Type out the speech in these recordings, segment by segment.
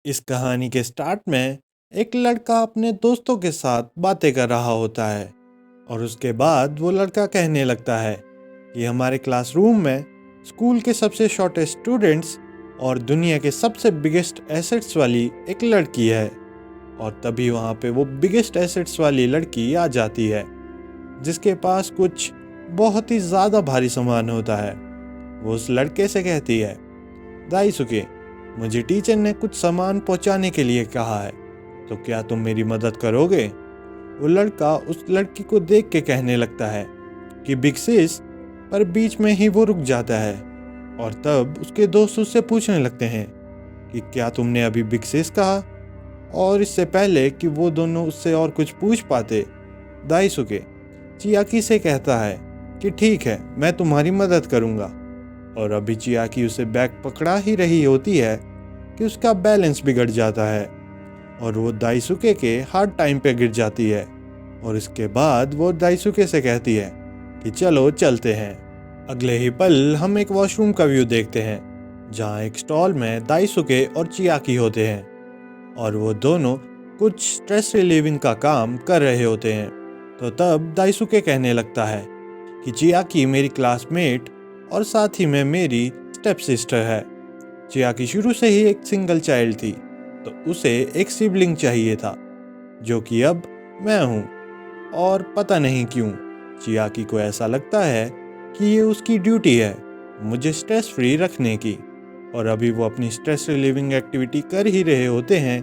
इस कहानी के स्टार्ट में एक लड़का अपने दोस्तों के साथ बातें कर रहा होता है और उसके बाद वो लड़का कहने लगता है कि हमारे क्लासरूम में स्कूल के सबसे शॉर्टेस्ट स्टूडेंट्स और दुनिया के सबसे बिगेस्ट एसेट्स वाली एक लड़की है। और तभी वहाँ पे वो बिगेस्ट एसेट्स वाली लड़की आ जाती है जिसके पास कुछ बहुत ही ज़्यादा भारी सामान होता है। वो उस लड़के से कहती है, दाइसुके, मुझे टीचर ने कुछ सामान पहुंचाने के लिए कहा है, तो क्या तुम मेरी मदद करोगे? वो लड़का उस लड़की को देख के कहने लगता है कि बिग सिस, पर बीच में ही वो रुक जाता है और तब उसके दोस्त उससे पूछने लगते हैं कि क्या तुमने अभी बिग सिस कहा? और इससे पहले कि वो दोनों उससे और कुछ पूछ पाते, दाइसुके चियाकी से कहता है कि ठीक है, मैं तुम्हारी मदद करूंगा। और अभी चियाकी उसे बैग पकड़ा ही रही होती है कि उसका बैलेंस बिगड़ जाता है और वो दाइसुके के हार्ड टाइम पे गिर जाती है। और इसके बाद वो दाइसुके से कहती है कि चलो चलते हैं। अगले ही पल हम एक वॉशरूम का व्यू देखते हैं जहाँ एक स्टॉल में दाइसुके और चियाकी होते हैं और वो दोनों कुछ स्ट्रेस रिलीविंग का काम कर रहे होते हैं। तो तब दाइसुके कहने लगता है कि चियाकी मेरी क्लासमेट और साथ ही में मेरी स्टेप सिस्टर है। चियाकी शुरू से ही एक सिंगल चाइल्ड थी, तो उसे एक सिबलिंग चाहिए था जो कि अब मैं हूँ। और पता नहीं क्यों चियाकी को ऐसा लगता है कि ये उसकी ड्यूटी है मुझे स्ट्रेस फ्री रखने की। और अभी वो अपनी स्ट्रेस रिलीविंग एक्टिविटी कर ही रहे होते हैं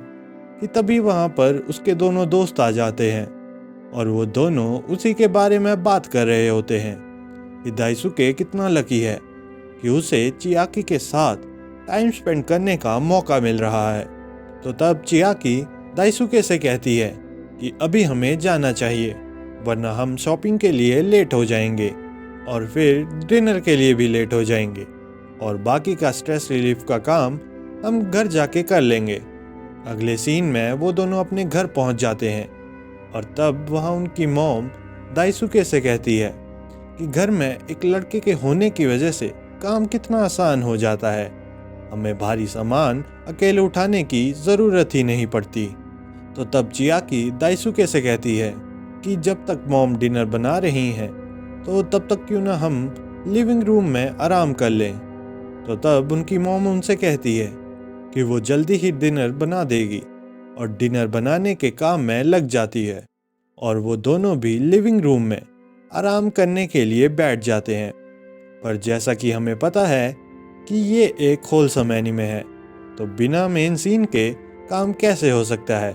कि तभी वहाँ पर उसके दोनों दोस्त आ जाते हैं और वो दोनों उसी के बारे में बात कर रहे होते हैं कि दाइसुके कितना लकी है कि उसे चियाकी के साथ टाइम स्पेंड करने का मौका मिल रहा है। तो तब चियाकी दाइसुके से कहती है कि अभी हमें जाना चाहिए वरना हम शॉपिंग के लिए लेट हो जाएंगे और फिर डिनर के लिए भी लेट हो जाएंगे और बाकी का स्ट्रेस रिलीफ का काम हम घर जाके कर लेंगे। अगले सीन में वो दोनों अपने घर पहुंच जाते हैं और तब वहाँ उनकी मॉम दाइसुके से कहती है कि घर में एक लड़के के होने की वजह से काम कितना आसान हो जाता है, हमें भारी सामान अकेले उठाने की ज़रूरत ही नहीं पड़ती। तो तब चियाकी दाइसुके से कहती है कि जब तक मॉम डिनर बना रही हैं तो तब तक क्यों ना हम लिविंग रूम में आराम कर लें। तो तब उनकी मॉम उनसे कहती है कि वो जल्दी ही डिनर बना देगी और डिनर बनाने के काम में लग जाती है और वो दोनों भी लिविंग रूम में आराम करने के लिए बैठ जाते हैं। पर जैसा कि हमें पता है कि ये एक होलसम एनीमे है, तो बिना मेन सीन के काम कैसे हो सकता है।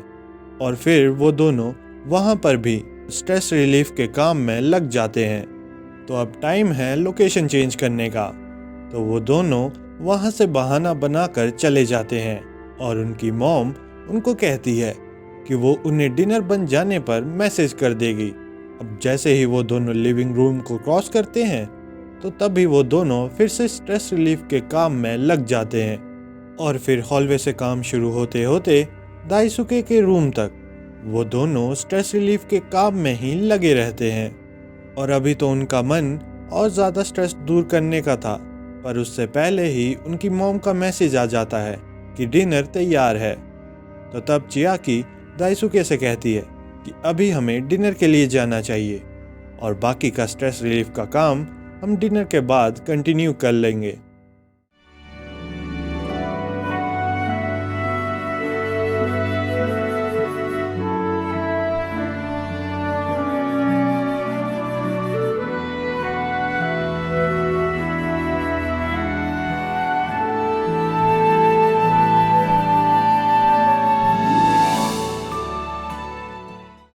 और फिर वो दोनों वहाँ पर भी स्ट्रेस रिलीफ के काम में लग जाते हैं। तो अब टाइम है लोकेशन चेंज करने का, तो वो दोनों वहाँ से बहाना बनाकर चले जाते हैं और उनकी मॉम उनको कहती है कि वो उन्हें डिनर बन जाने पर मैसेज कर देगी। अब जैसे ही वो दोनों लिविंग रूम को क्रॉस करते हैं तो तभी वो दोनों फिर से स्ट्रेस रिलीफ के काम में लग जाते हैं और फिर हॉलवे से काम शुरू होते होते दाइसुके के रूम तक वो दोनों स्ट्रेस रिलीफ के काम में ही लगे रहते हैं। और अभी तो उनका मन और ज़्यादा स्ट्रेस दूर करने का था, पर उससे पहले ही उनकी मॉम का मैसेज आ जाता है कि डिनर तैयार है। तो तब चियाकी दाइसुके से कहती है कि अभी हमें डिनर के लिए जाना चाहिए और बाकी का स्ट्रेस रिलीफ का काम हम डिनर के बाद कंटिन्यू कर लेंगे।